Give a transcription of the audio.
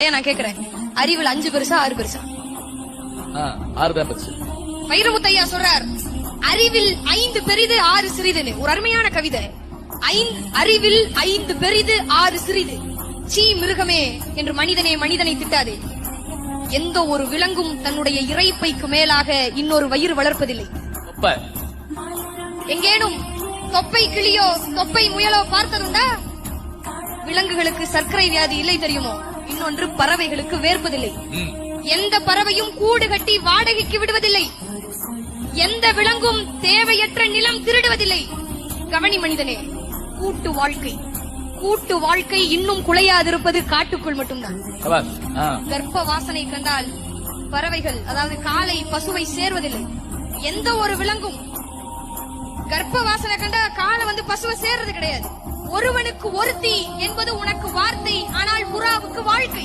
நான் கேக்குறேன், அறிவில் 5 பெருசா 6 பெருசா? 6 தான் பெருசு. வைரமுத்தையா சொல்றார், அறிவில் 5 பெரிது 6 சிறிதுன்னு. ஒரு அருமையான கவிதை. அறிவில் 5 பெரிது 6 சிறிது. சீ மிருகமே என்று மனிதனை திட்டாதே. எந்த ஒரு விலங்கும் தன்னுடைய இறைப்பைக்கு மேலாக இன்னொரு வயிறு வளர்ப்பதில்லை. எங்கேனும் தொப்பை கிளியோ தொப்பை முயலோ பார்த்ததுண்டா? விலங்குகளுக்கு சர்க்கரை வியாதி இல்லை தெரியுமோ? இன்னொன்று, பறவைகளுக்கு வேர்ப்பதில்லை. எந்த பறவையும் கூடு கட்டி வாடகைக்கு விடுவதில்லை. எந்த விலங்கும் தேவையற்ற நிலம் திருடுவதில்லை. கவனி மனிதனே, கூட்டு வாழ்க்கை இன்னும் குலையாதிருப்பது காட்டுக்குள் மட்டும்தான். கர்ப்ப வாசனை கண்டால் பறவைகள், அதாவது காளை பசுவை சேர்வதில்லை. எந்த ஒரு விலங்கும் கர்ப்ப வாசனை கண்டா காளை பசுவை சேர்றது கிடையாது. ஒருவனுக்கு ஒருத்தி என்பது உனக்கு வார்த்தை, ஆனால் புறாவுக்கு வாழ்க்கை.